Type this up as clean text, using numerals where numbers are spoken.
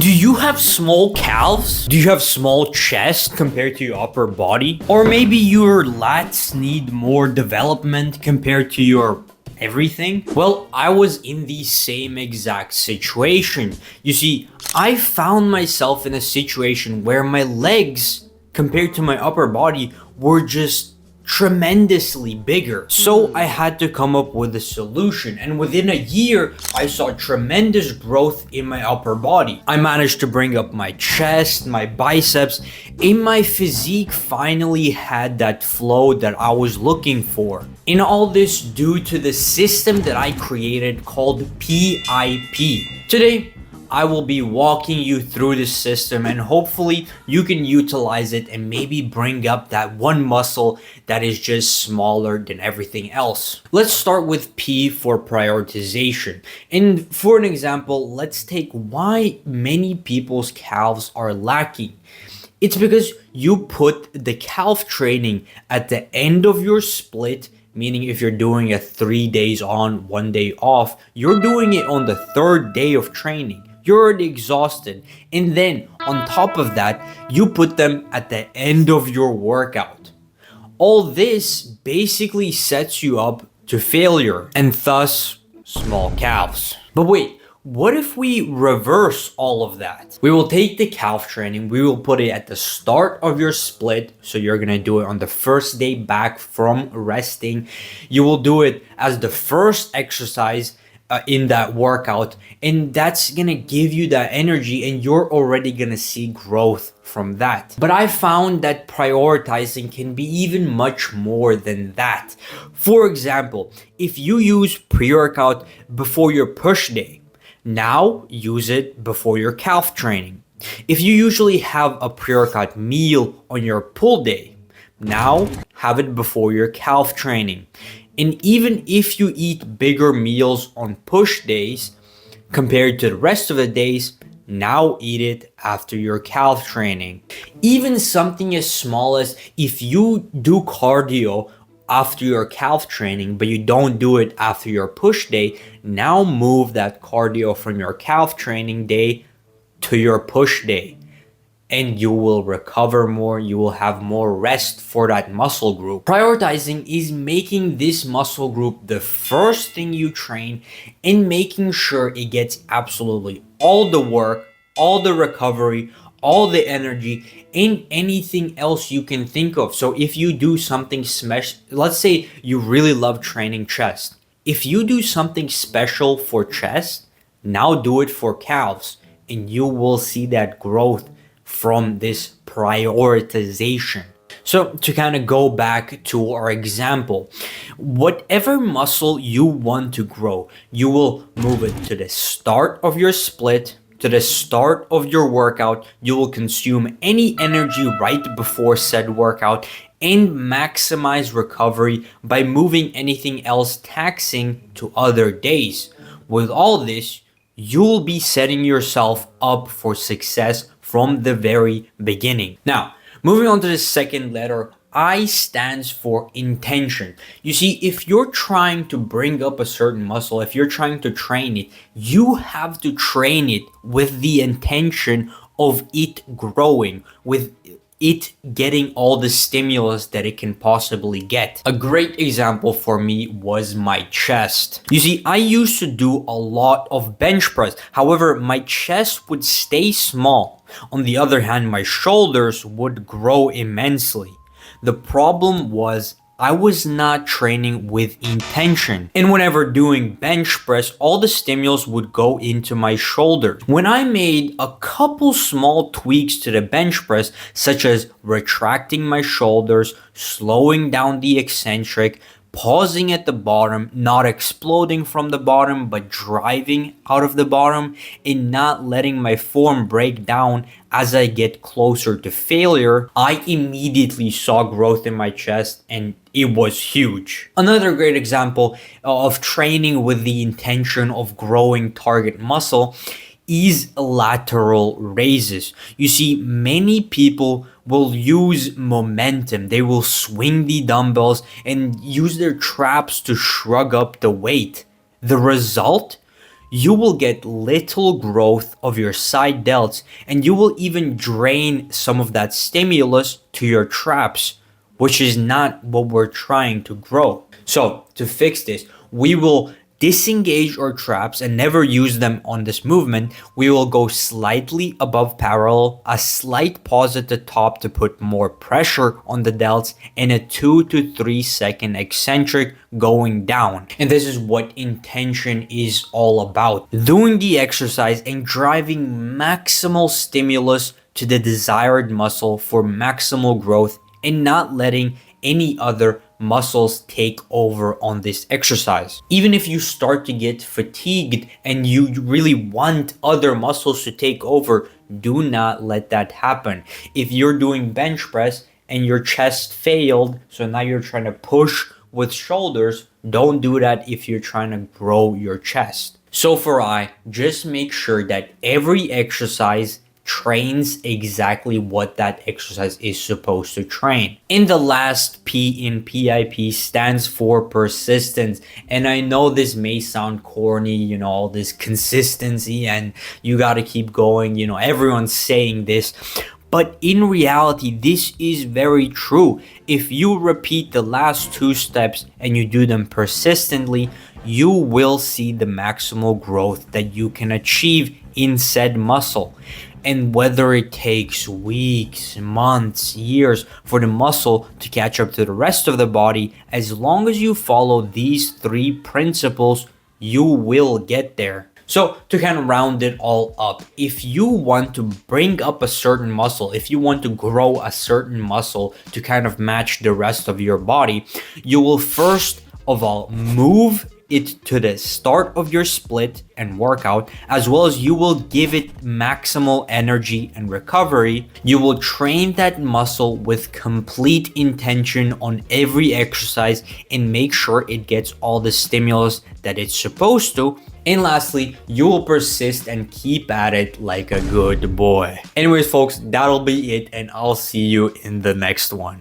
Do you have small calves? Do you have small chest compared to your upper body? Or maybe your lats need more development compared to your everything? Well, I was in the same exact situation. You see, I found myself in a situation where my legs compared to my upper body were just tremendously bigger. So I had to come up with a solution, and within a year I saw tremendous growth in my upper body. I managed to bring up my chest, my biceps, and my physique finally had that flow that I was looking for. And all this due to the system that I created called PIP. Today I will be walking you through this system, and hopefully you can utilize it and maybe bring up that one muscle that is just smaller than everything else. Let's start with P for prioritization. And for an example, let's take why many people's calves are lacking. It's because you put the calf training at the end of your split, meaning if you're doing a 3 days on, 1 day off, you're doing it on the third day of training. You're already exhausted. And then on top of that, you put them at the end of your workout. All this basically sets you up to failure and thus small calves. But wait, what if we reverse all of that? We will take the calf training, we will put it at the start of your split. So you're gonna do it on the first day back from resting. You will do it as the first exercise in that workout, and that's gonna give you that energy, and you're already gonna see growth from that. But I found that prioritizing can be even much more than that. For example, if you use pre-workout before your push day, now use it before your calf training. If you usually have a pre-workout meal on your pull day, now have it before your calf training. And even if you eat bigger meals on push days compared to the rest of the days, now eat it after your calf training. Even something as small as if you do cardio after your calf training, but you don't do it after your push day, now move that cardio from your calf training day to your push day. And you will recover more, you will have more rest for that muscle group. Prioritizing is making this muscle group the first thing you train and making sure it gets absolutely all the work, all the recovery, all the energy, and anything else you can think of. So if you do something let's say you really love training chest. If you do something special for chest, now do it for calves, and you will see that growth from this prioritization. So to kind of go back to our example, whatever muscle you want to grow, you will move it to the start of your split, to the start of your workout. You will consume any energy right before said workout and maximize recovery by moving anything else taxing to other days. With all this, you'll be setting yourself up for success from the very beginning. Now, moving on to the second letter, I stands for intention. You see, if you're trying to bring up a certain muscle, if you're trying to train it, you have to train it with the intention of it growing, with it getting all the stimulus that it can possibly get. A great example for me was my chest. You see, I used to do a lot of bench press. However, my chest would stay small. On the other hand, my shoulders would grow immensely. The problem was I was not training with intention. And whenever doing bench press, all the stimulus would go into my shoulders. When I made a couple small tweaks to the bench press, such as retracting my shoulders, slowing down the eccentric, pausing at the bottom, not exploding from the bottom, but driving out of the bottom, and not letting my form break down as I get closer to failure, I immediately saw growth in my chest, and it was huge. Another great example of training with the intention of growing target muscle is lateral raises. You see, many people will use momentum. They will swing the dumbbells and use their traps to shrug up the weight. The result? you will get little growth of your side delts, and you will even drain some of that stimulus to your traps, which is not what we're trying to grow. So to fix this, we will disengage our traps and never use them on this movement. We will go slightly above parallel, a slight pause at the top to put more pressure on the delts, and a 2 to 3 second eccentric going down. And this is what intention is all about. Doing the exercise and driving maximal stimulus to the desired muscle for maximal growth, and not letting any other muscles take over on this exercise. Even if you start to get fatigued and you really want other muscles to take over, do not let that happen. If you're doing bench press and your chest failed, so now you're trying to push with shoulders, don't do that if you're trying to grow your chest. So for I, just make sure that every exercise trains exactly what that exercise is supposed to train. And the last P in PIP stands for persistence. And I know this may sound corny, all this consistency and you got to keep going, everyone's saying this. But in reality, this is very true. If you repeat the last 2 steps and you do them persistently, you will see the maximal growth that you can achieve in said muscle. And whether it takes weeks, months, years for the muscle to catch up to the rest of the body, as long as you follow these 3 principles, you will get there. So to kind of round it all up, if you want to bring up a certain muscle, if you want to grow a certain muscle to kind of match the rest of your body, you will first of all move it to the start of your split and workout, as well as you will give it maximal energy and recovery. You will train that muscle with complete intention on every exercise and make sure it gets all the stimulus that it's supposed to. And lastly, you will persist and keep at it like a good boy. Anyways, folks, that'll be it, and I'll see you in the next one.